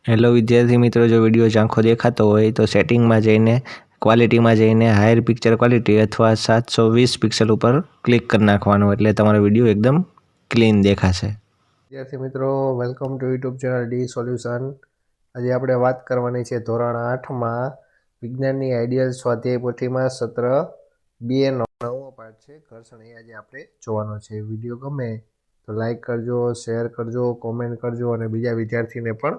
Hello વિદ્યાર્થી મિત્રો, જો વિડીયો ઝાંખો દેખાતો હોય તો સેટિંગમાં જઈને ક્વોલિટીમાં જઈને હાયર પિક્ચર ક્વોલિટી અથવા 720 પિક્સલ ઉપર ક્લિક કરી નાખવાનું, એટલે તમારો વિડીયો એકદમ ક્લીન દેખાશે. વિદ્યાર્થી મિત્રો, welcome to YouTube channel D solution. આજે આપણે વાત કરવાની છે ધોરણ 8માં વિજ્ઞાનની આઈડિયલ સ્વાધ્યાય પોથીમાં સત્ર 2 નો 9મો પાઠ છે ઘર્ષણ. એ આજે આપણે જોવાનો છે. વિડીયો ગમે તો લાઈક કરજો, શેર કરજો, કોમેન્ટ કરજો અને બીજા વિદ્યાર્થીને પણ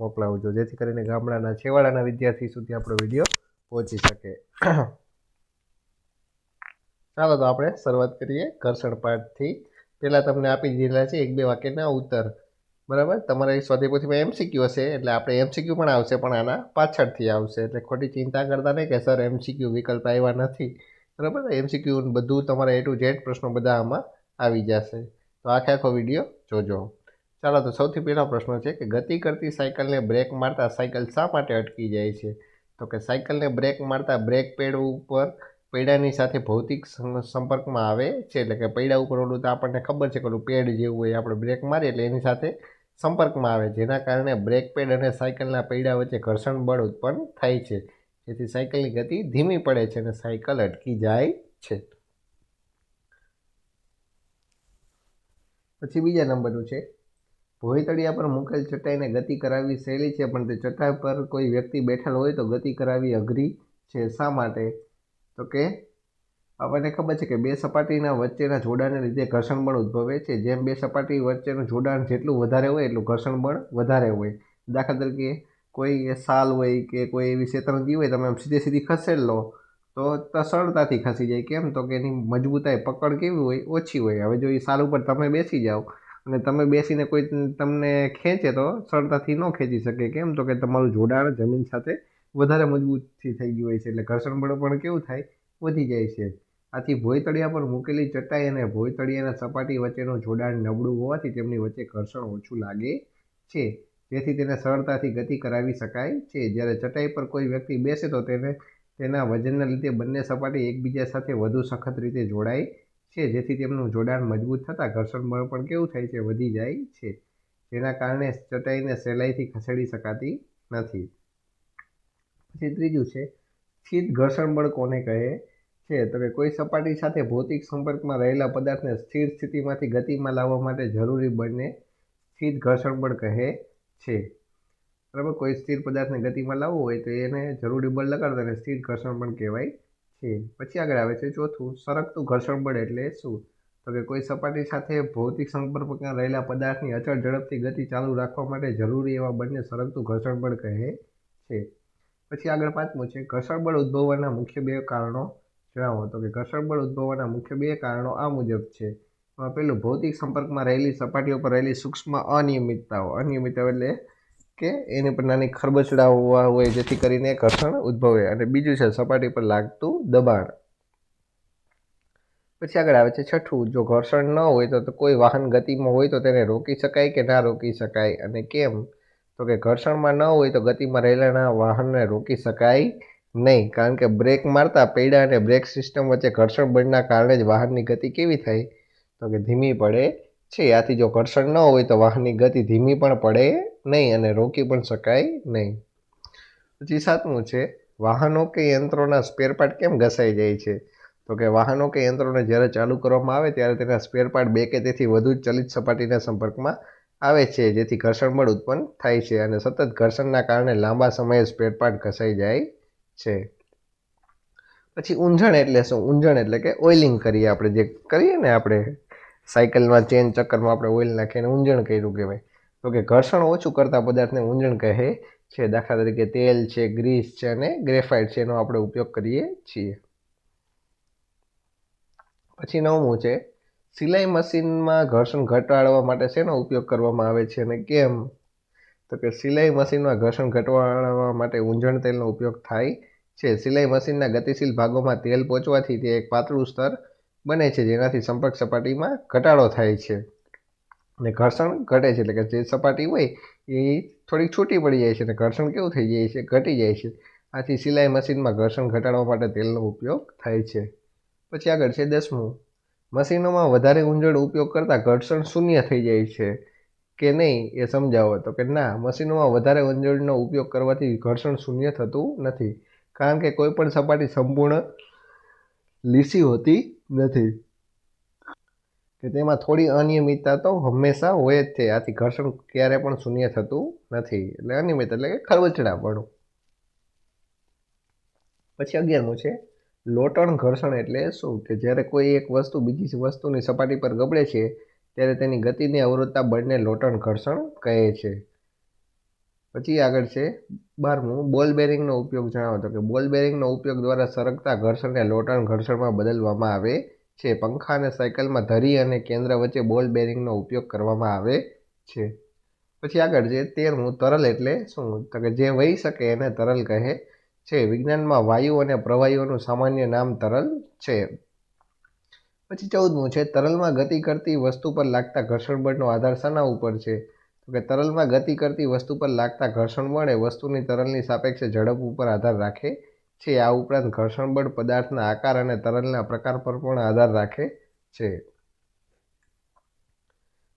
મોકલાવજો, જેથી કરીને ગામડાના છેવાડાના વિદ્યાર્થી સુધી આપણો વિડીયો પહોંચી શકે. ચાલો તો આપણે શરૂઆત કરીએ ઘર્ષણ પાઠથી. પહેલાં તમને આપી દીધેલા છે 1-2 વાક્યના ઉત્તર, બરાબર. તમારે સ્વાધ્યાય પોથીમાં એમસીક્યુ હશે, એટલે આપણે એમસીક્યુ પણ આવશે, પણ આના પાછળથી આવશે, એટલે ખોટી ચિંતા કરતા નહીં કે સર એમસીક્યુ વિકલ્પ આવ્યા નથી, બરાબર. એમસીક્યુ બધું તમારે A to Z પ્રશ્નો બધા આમાં આવી જશે, તો આખો વિડીયો જોજો. ચાલો તો સૌથી પહેલો પ્રશ્ન છે કે ગતિ કરતી સાયકલને બ્રેક મારતા સાયકલ શા માટે અટકી જાય છે? તો કે સાયકલને બ્રેક મારતા બ્રેક પેડ ઉપર પૈડાની સાથે ભૌતિક સંપર્કમાં આવે છે, એટલે કે પૈડા ઉપર ઓલું તો આપણને ખબર છે કે ઓલું પેડ જેવું હોય, આપણે બ્રેક મારીએ એટલે એની સાથે સંપર્કમાં આવે, જેના કારણે બ્રેક પેડ અને સાયકલના પૈડા વચ્ચે ઘર્ષણ બળ ઉત્પન્ન થાય છે, જેથી સાયકલની ગતિ ધીમી પડે છે અને સાયકલ અટકી જાય છે. પછી બીજા નંબરનું છે, ભોંયતળિયા પર મૂકેલ ચટાઈને ગતિ કરાવવી સહેલી છે, પણ તે ચટાઈ પર કોઈ વ્યક્તિ બેઠેલ હોય તો ગતિ કરાવવી અઘરી છે. શા માટે? તો કે આપણને ખબર છે કે બે સપાટીના વચ્ચેના જોડાણને લીધે ઘર્ષણ બળ ઉદ્ભવે છે. જેમ બે સપાટી વચ્ચેનું જોડાણ જેટલું વધારે હોય એટલું ઘર્ષણ બળ વધારે હોય. દાખલા તરીકે કોઈ સાલ હોય કે કોઈ એવી શેતરંજી હોય, તમે સીધી ખસેડ લો તો સરળતાથી ખસી જાય. કેમ? તો કે એની મજબૂતાઈ, પકડ કેવી હોય? ઓછી હોય. હવે જો એ સાલ ઉપર તમે બેસી જાઓ અને તમે બેસીને કોઈ તમને ખેંચે તો સરળતાથી ન ખેંચી શકે. કેમ? તો કે તમારું જોડાણ જમીન સાથે વધારે મજબૂતથી થઈ ગયું હોય છે, એટલે ઘર્ષણ બળ પણ કેવું થાય? વધી જાય છે. આથી ભોંયતળિયા પર મૂકેલી ચટાઈ અને ભોંયતળિયાના સપાટી વચ્ચેનું જોડાણ નબળું હોવાથી તેમની વચ્ચે ઘર્ષણ ઓછું લાગે છે, જેથી તેને સરળતાથી ગતિ કરાવી શકાય છે. જ્યારે ચટાઈ પર કોઈ વ્યક્તિ બેસે તો તેના વજનના લીધે બંને સપાટી એકબીજા સાથે વધુ સખત રીતે જોડાય છે, જેથી તેમનું જોડાણ મજબૂત થતાં ઘર્ષણ બળ પણ કેવું થાય છે? વધી જાય છે, જેના કારણે ચટાઈને સહેલાઈથી ખસેડી શકાતી નથી. પછી ત્રીજું છે, સ્થિત ઘર્ષણ બળ કોને કહે છે? તો કે કોઈ સપાટી સાથે ભૌતિક સંપર્કમાં રહેલા પદાર્થને સ્થિર સ્થિતિમાંથી ગતિમાં લાવવા માટે જરૂરી બળને સ્થિત ઘર્ષણ બળ કહે છે, બરાબર. કોઈ સ્થિર પદાર્થને ગતિમાં લાવવો હોય તો એને જરૂરી બળ લગાડો તેને સ્થિર ઘર્ષણ બળ કહેવાય છે. પછી આગળ આવે છે ચોથું, સરકતું ઘર્ષણ બળ એટલે શું? તો કે કોઈ સપાટી સાથે ભૌતિક સંપર્કમાં રહેલા પદાર્થની અચળ ઝડપથી ગતિ ચાલુ રાખવા માટે જરૂરી એવા બળને સરકતું ઘર્ષણ બળ કહે છે. પછી આગળ પાંચમું છે, ઘર્ષણ બળ ઉદ્ભવવાના મુખ્ય 2 કારણો જણાવો. તો કે ઘર્ષણ બળ ઉદ્ભવવાના મુખ્ય 2 કારણો આ મુજબ છે. પહેલું, ભૌતિક સંપર્કમાં રહેલી સપાટીઓ પર રહેલી સૂક્ષ્મ અનિયમિતતાઓ. અનિયમિતતાઓ એટલે કે એની પર નાની ખરબચડાઓ હોય, જેથી કરીને ઘર્ષણ ઉદ્ભવે. અને બીજું છે સપાટી પર લાગતું દબાણ. પછી આગળ આવે છે છઠ્ઠું, જો ઘર્ષણ ન હોય તો કોઈ વાહન ગતિમાં હોય તો તેને રોકી શકાય કે ના રોકી શકાય, અને કેમ? તો કે ઘર્ષણમાં ન હોય તો ગતિમાં રહેલા વાહનને રોકી શકાય નહીં, કારણ કે બ્રેક મારતા પૈડા અને બ્રેક સિસ્ટમ વચ્ચે ઘર્ષણ બળના કારણે જ વાહનની ગતિ કેવી થાય? તો કે ધીમી પડે છે. આથી જો ઘર્ષણ ન હોય તો વાહનની ગતિ ધીમી પણ પડે નહીં અને રોકી પણ શકાય નહીં. પછી સાતમું છે, વાહનો કે યંત્રોના સ્પેરપાર્ટ કેમ ઘસાઈ જાય છે? તો કે વાહનો કે યંત્રોને જ્યારે ચાલુ કરવામાં આવે ત્યારે તેના સ્પેરપાર્ટ 2 કે તેથી વધુ ચલિત સપાટીના સંપર્કમાં આવે છે, જેથી ઘર્ષણ બળ ઉત્પન્ન થાય છે, અને સતત ઘર્ષણના કારણે લાંબા સમયે સ્પેરપાર્ટ ઘસાઈ જાય છે. પછી ઊંઝણ એટલે શું? ઊંઝણ એટલે કે ઓઇલિંગ કરીએ આપણે, જે કરીએ ને આપણે સાયકલમાં ચેન ચક્કરમાં આપણે ઓઇલ નાખીને ઊંઝણ કર્યું કહેવાય. તો કે ઘર્ષણ ઓછું કરતા પદાર્થને ઊંઝણ કહે છે. દાખલા તરીકે તેલ છે, ગ્રીસ છે અને ગ્રેફાઇટ છે, એનો આપણે ઉપયોગ કરીએ છીએ. પછી 9મું છે, સિલાઈ મશીનમાં ઘર્ષણ ઘટાડવા માટે શેનો ઉપયોગ કરવામાં આવે છે અને કેમ? તો કે સિલાઈ મશીનમાં ઘર્ષણ ઘટાડવા માટે ઊંઝણ તેલનો ઉપયોગ થાય છે. સિલાઈ મશીનના ગતિશીલ ભાગોમાં તેલ પહોંચવાથી તે એક પાતળું સ્તર બને છે, જેનાથી સંપર્ક સપાટીમાં ઘટાડો થાય છે અને ઘર્ષણ ઘટે છે. એટલે કે જે સપાટી હોય એ થોડીક છૂટી પડી જાય છે અને ઘર્ષણ કેવું થઈ જાય છે? ઘટી જાય છે. આથી સિલાઈ મશીનમાં ઘર્ષણ ઘટાડવા માટે તેલનો ઉપયોગ થાય છે. પછી આગળ છે 10મું, મશીનોમાં વધારે ઊંઝણ ઉપયોગ કરતાં ઘર્ષણ શૂન્ય થઈ જાય છે. કે નહીં એ સમજાવો. તો કે ના, મશીનોમાં વધારે વંજળીનો ઉપયોગ કરવાથી ઘર્ષણ શૂન્ય થતું નથી, કારણ કે કોઈ પણ સપાટી સંપૂર્ણ લીસી હોતી નથી, કે તેમાં થોડી અનિયમિતતા તો હંમેશા હોય જ છે. આથી ઘર્ષણ ક્યારે પણ શૂન્ય થતું નથી. એટલે અનિયમિત એટલે કે ખરબચડાપણું. પછી 11મું છે લોટણ ઘર્ષણ એટલે શું? કે જ્યારે કોઈ એક વસ્તુ બીજી વસ્તુની સપાટી પર ગબડે છે ત્યારે તેની ગતિને અવરોધતા બળને લોટણ ઘર્ષણ કહે છે. પછી આગળ છે 12મું બોલ બેરિંગનો ઉપયોગ જણાવો. તો કે બોલ બેરિંગનો ઉપયોગ દ્વારા સરકતા ઘર્ષણને લોટણ ઘર્ષણમાં બદલવામાં આવે છે. પંખા અને સાયકલમાં ધરી અને કેન્દ્ર વચ્ચે બોલ બેરિંગનો ઉપયોગ કરવામાં આવે છે. પછી આગળ છે 13મું તરલ એટલે શું? તો કે જે વહી શકે એને તરલ કહે છે. વિજ્ઞાનમાં વાયુ અને પ્રવાહીઓનું સામાન્ય નામ તરલ છે. પછી 14મું છે તરલમાં ગતિ કરતી વસ્તુ પર લાગતા ઘર્ષણ બળનો આધાર શાના ઉપર છે? તો કે તરલમાં ગતિ કરતી વસ્તુ પર લાગતા ઘર્ષણ બળ એ વસ્તુની તરલની સાપેક્ષે ઝડપ ઉપર આધાર રાખે છે. આ ઉપરાંત ઘર્ષણ બળ પદાર્થના આકાર અને તરલના પ્રકાર પર પણ આધાર રાખે છે.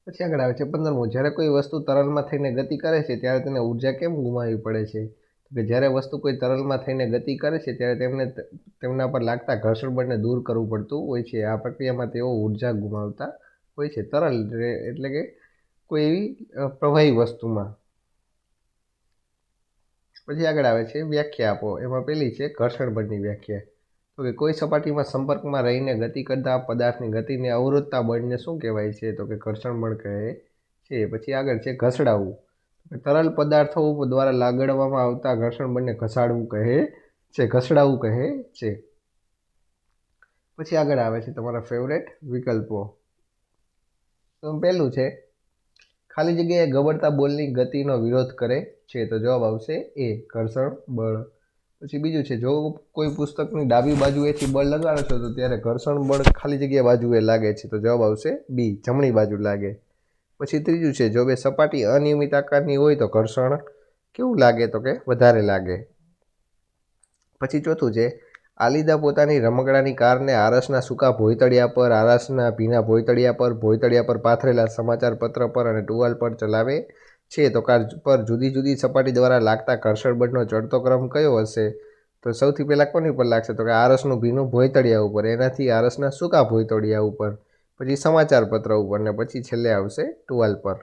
પછી આગળ આવે છે 15મું જ્યારે કોઈ વસ્તુ તરલમાં થઈને ગતિ કરે છે ત્યારે તેને ઉર્જા કેમ ગુમાવવી પડે છે? તો કે જ્યારે વસ્તુ કોઈ તરલમાં થઈને ગતિ કરે છે ત્યારે તેમના પર લાગતા ઘર્ષણ બળને દૂર કરવું પડતું હોય છે. આ પ્રક્રિયામાં તેઓ ઉર્જા ગુમાવતા હોય છે. તરલ એટલે કે કોઈ એવી પ્રવાહી વસ્તુમાં. પછી આગળ આવે છે વ્યાખ્યા આપો. એમાં પહેલી છે ઘર્ષણ બળની વ્યાખ્યા. તો કે કોઈ સપાટીમાં સંપર્કમાં રહીને ગતિ કરતા પદાર્થની ગતિને અવરોધતા બળને શું કહેવાય છે? તો કે ઘર્ષણ બળ કહે છે. પછી આગળ છે ઘસડાવવું. તરલ પદાર્થો દ્વારા લાગવામાં આવતા ઘર્ષણ બળને ઘસાડવું કહે છે, ઘસડાવવું કહે છે. પછી આગળ આવે છે તમારા ફેવરેટ વિકલ્પો. તો પહેલું છે ખાલી જગ્યાએ ગબડતા બોલની ગતિનો વિરોધ કરે છે. તો જવાબ આવશે એ, ઘર્ષણ બળ. પછી બીજું છે જો કોઈ પુસ્તકની ડાબી બાજુએથી બળ લગાડો છો તો ત્યારે ઘર્ષણ બળ ખાલી જગ્યા બાજુએ લાગે છે. તો જવાબ આવશે બી, જમણી બાજુ લાગે. પછી ત્રીજું છે જો બે સપાટી અનિયમિત આકારની હોય તો ઘર્ષણ કેવું લાગે? તો કે વધારે લાગે. પછી ચોથું છે આલિદા પોતાની રમકડાની કારને આરસના સૂકા ભોંયતળિયા પર, આરસના ભીના ભોંયતળિયા પર પાથરેલા સમાચાર પત્ર પર અને ટુવાલ પર ચલાવે છે. તો કાર પર જુદી જુદી સપાટી દ્વારા લાગતા ઘર્ષણ બળનો ચડતો ક્રમ કયો હશે? તો સૌથી પહેલાં કોની ઉપર લાગશે? તો કે આરસનું ભીનું ભોંયતળિયા ઉપર, એનાથી આરસના સૂકા ભોંયતળિયા ઉપર, પછી સમાચાર પત્ર ઉપર, ને પછી છેલ્લે આવશે ટુવાલ પર.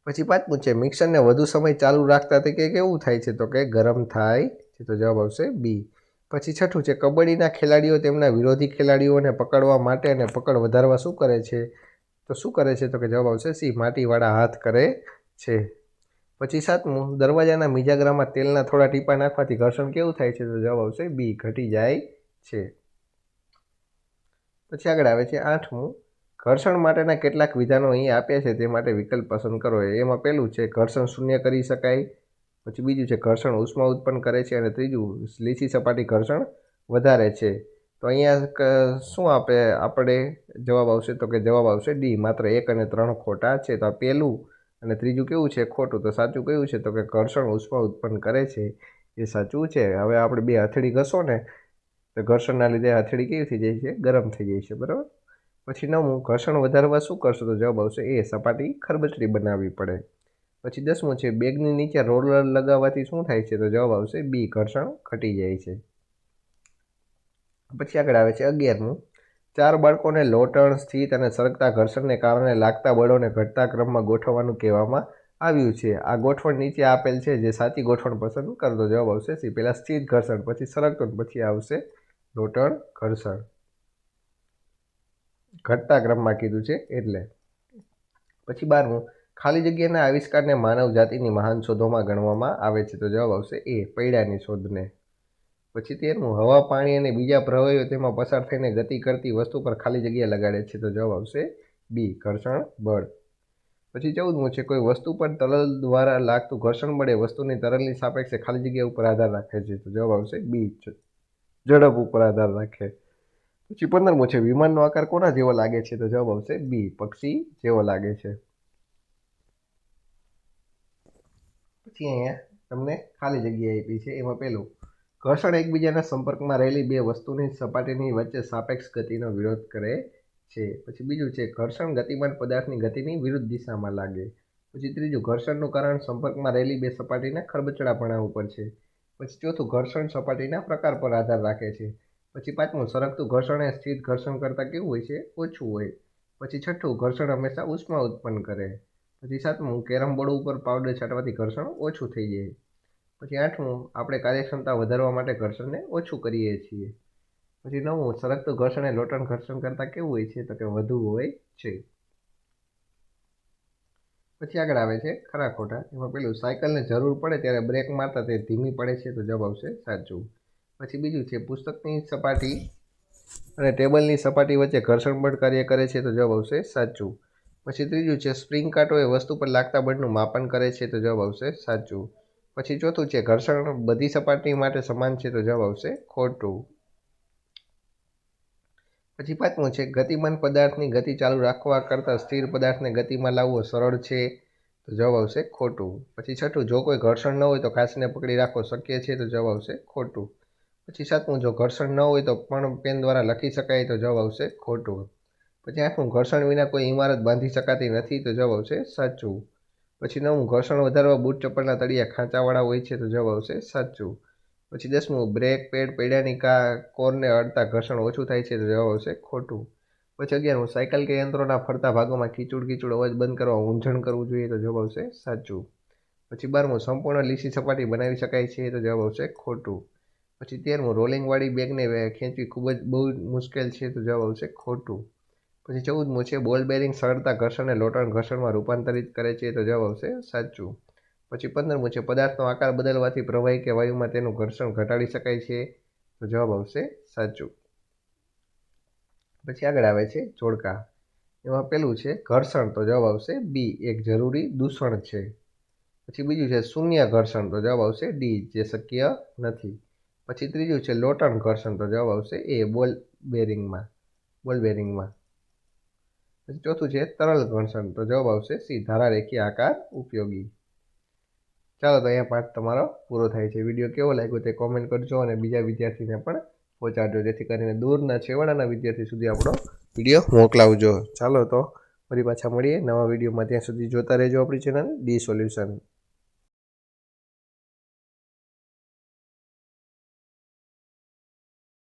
પછી 5મું છે મિક્સરને વધુ સમય ચાલુ રાખતા તે કેવું થાય છે? તો કે ગરમ થાય છે. તો જવાબ આવશે બી. પછી 6થું છે કબડ્ડીના ખેલાડીઓ તેમના વિરોધી ખેલાડીઓને પકડવા માટે અને પકડ વધારવા શું કરે છે? તો શું કરે છે? તો કે જવાબ આવશે સી, માટીવાળા હાથ કરે છે. પછી 7મું દરવાજાના મિજાગરામાં તેલના થોડા ટીપા નાખવાથી ઘર્ષણ કેવું થાય છે? તો જવાબ આવશે બી, ઘટી જાય છે. પછી આગળ આવે છે 8મું ઘર્ષણ માટેના કેટલાક વિધાનો અહીં આપ્યા છે, તે માટે વિકલ્પ પસંદ કરો. એમાં પહેલું છે ઘર્ષણ શૂન્ય કરી શકાય. પછી બીજું છે ઘર્ષણ ઉષ્મા ઉત્પન્ન કરે છે. અને ત્રીજું લીસી સપાટી ઘર્ષણ વધારે છે. તો અહીંયા શું આપણે જવાબ આવશે? તો કે જવાબ આવશે ડી, માત્ર 1 અને 3 ખોટા છે. તો આ પહેલું અને ત્રીજું કેવું છે? ખોટું. તો સાચું કયું છે? તો કે ઘર્ષણ ઉષ્મા ઉત્પન્ન કરે છે, એ સાચું છે. હવે આપણે બે હથેળી ઘસો ને તો ઘર્ષણના લીધે હથેળી કેવી થઈ જાય છે? ગરમ થઈ જાય છે, બરાબર. પછી 9મું ઘર્ષણ વધારવા શું કરશો? તો જવાબ આવશે એ, સપાટી ખરબચડી બનાવવી પડે. પછી 10મું છે બેગની નીચે રોલર લગાવવાથી શું થાય છે? તો જવાબ આવશે બી, ઘર્ષણ ઘટી જાય છે. પછી આગળ આવે છે 11મું 4 બાળકોને લોટણ, સ્થિત અને સરકતા ઘર્ષણને કારણે લાગતા બળોને ઘટતા ક્રમમાં ગોઠવવાનું કહેવામાં આવ્યું છે. આ ગોઠવણ નીચે આપેલ છે, જે સાચી ગોઠવણ પસંદ કરો. તો જવાબ આવશે સી, પહેલાં સ્થિત ઘર્ષણ, પછી સરકતું, પછી આવશે લોટણ ઘર્ષણ. ઘટતા ક્રમમાં કીધું છે એટલે. પછી 12મું ખાલી જગ્યાના આવિષ્કારને માનવ જાતિની મહાન શોધોમાં ગણવામાં આવે છે. તો જવાબ આવશે એ, પૈડાની શોધને. પછી 13મું હવા, પાણી અને બીજા પ્રવાહીઓ તેમાં પસાર થઈને ગતિ કરતી વસ્તુ પર ખાલી જગ્યા લગાડે છે. તો જવાબ આવશે બી, ઘર્ષણ બળ. પછી 14મું છે કોઈ વસ્તુ પર તરલ દ્વારા લાગતું ઘર્ષણ બળ એ વસ્તુની તરલની સાપેક્ષે ખાલી જગ્યા ઉપર આધાર રાખે છે. તો જવાબ આવશે બી, ઝડપ ઉપર આધાર રાખે. પછી 15મું છે વિમાનનો આકાર કોના જેવો લાગે છે? તો જવાબ આવશે બી, પક્ષી જેવો લાગે છે. પછી અહીંયા તમને ખાલી જગ્યા આપી છે. એમાં પહેલું ઘર્ષણ એકબીજાના સંપર્કમાં રહેલી બે વસ્તુની સપાટીની વચ્ચે સાપેક્ષ ગતિનો વિરોધ કરે છે. પછી બીજું છે ઘર્ષણ ગતિમાન પદાર્થની ગતિની વિરુદ્ધ દિશામાં લાગે. પછી ત્રીજું ઘર્ષણનું કારણ સંપર્કમાં રહેલી બે સપાટીના ખરબચડાપણા ઉપર છે. પછી ચોથું ઘર્ષણ સપાટીના પ્રકાર પર આધાર રાખે છે. પછી પાંચમું સરકતું ઘર્ષણ એ સ્થિર ઘર્ષણ કરતાં કેવું હોય છે? ઓછું હોય. પછી છઠ્ઠું ઘર્ષણ હંમેશા ઉષ્મા ઉત્પન્ન કરે. પછી સાતમું કેરમ બોર્ડ ઉપર પાવડર છાંટવાથી ઘર્ષણ ઓછું થઈ જાય. પછી આઠમું આપણે કાર્યક્ષમતા વધારવા માટે ઘર્ષણને ઓછું કરીએ છીએ. પછી નવમું સરકતું ઘર્ષણ એ લોટન ઘર્ષણ કરતાં કેવું હોય છે? તો કે વધુ હોય છે. પછી આગળ આવે છે ખરા ખોટા. એમાં પેલું સાયકલને જરૂર પડે ત્યારે બ્રેક મારતા તે ધીમી પડે છે, તો જવાબ આવશે સાચું. પછી બીજું છે પુસ્તકની સપાટી અને ટેબલની સપાટી વચ્ચે ઘર્ષણ બળ કાર્ય કરે છે, તો જવાબ આવશે સાચું. પછી ત્રીજું છે સ્પ્રિંગ કાંટો એ વસ્તુ પર લાગતા બળનું માપન કરે છે, તો જવાબ આવશે સાચું. પછી ચોથું છે ઘર્ષણ બધી સપાટી માટે સમાન છે, તો જવાબ આવશે ખોટું. પછી પાંચમું છે ગતિમાન પદાર્થની ગતિ ચાલુ રાખવા કરતાં સ્થિર પદાર્થને ગતિમાં લાવવો સરળ છે, તો જવાબ આવશે ખોટું. પછી છઠ્ઠું જો કોઈ ઘર્ષણ ન હોય તો કાચને પકડી રાખવો શક્ય છે, તો જવાબ આવશે ખોટું. પછી સાતમું જો ઘર્ષણ ન હોય તો પણ પેન દ્વારા લખી શકાય, તો જવાબ આવશે ખોટું. પછી આઠમું ઘર્ષણ વિના કોઈ ઇમારત બાંધી શકાતી નથી, તો જવાબ આવશે સાચું. પછી નવમું ઘર્ષણ વધારવા બૂટ ચપ્પલના તળિયા ખાંચાવાળા હોય છે, તો જવાબ આવશે સાચું. પછી 10મું બ્રેક પેડ પૈડાની કોરને અડતા ઘર્ષણ ઓછું થાય છે, તો જવાબ આવશે ખોટું. પછી 11મું સાયકલ કે યંત્રોના ફરતા ભાગોમાં કીચુડ અવાજ બંધ કરવા ઊંઝણ કરવું જોઈએ, તો જવાબ આવશે સાચું. પછી 12મું સંપૂર્ણ લીસી સપાટી બનાવી શકાય છે, તો જવાબ આવશે ખોટું. પછી 13મું રોલિંગવાળી બેગને ખેંચવી ખૂબ જ બહુ મુશ્કેલ છે, તો જવાબ આવશે ખોટું. પછી 14મું છે બોલ બેરિંગ સરળતા ઘર્ષણને લોટન ઘર્ષણમાં રૂપાંતરિત કરે છે, તો જવાબ આવશે સાચું. પછી 15મું છે પદાર્થનો આકાર બદલવાથી પ્રવાહી કે વાયુમાં તેનું ઘર્ષણ ઘટાડી શકાય છે, તો જવાબ આવશે સાચું. પછી આગળ આવે છે જોડકા. એમાં પેલું છે ઘર્ષણ, તો જવાબ આવશે બી, એક જરૂરી દૂષણ છે. પછી બીજું છે શૂન્ય ઘર્ષણ, તો જવાબ આવશે ડી, જે શક્ય નથી. પછી ત્રીજું છે લોટન ઘર્ષણ, તો જવાબ આવશે એ, બોલ બેરિંગમાં. પછી ચોથું છે તરલ ઘર્ષણ, તો જવાબ આવશે સી, ધારારેખીય આકાર ઉપયોગી. ચાલો તો અહીંયા પાઠ તમારો પૂરો થાય છે. વિડીયો કેવો લાગ્યો તે કોમેન્ટ કરજો અને બીજા વિદ્યાર્થીને પણ પહોંચાડજો, જેથી કરીને દૂરના છેવાડાના વિદ્યાર્થી સુધી આપણો વિડીયો મોકલાવજો. ચાલો તો ફરી પાછા મળીએ નવા વિડીયોમાં. ત્યાં સુધી જોતા રહેજો આપણી ચેનલ ડી સોલ્યુશન.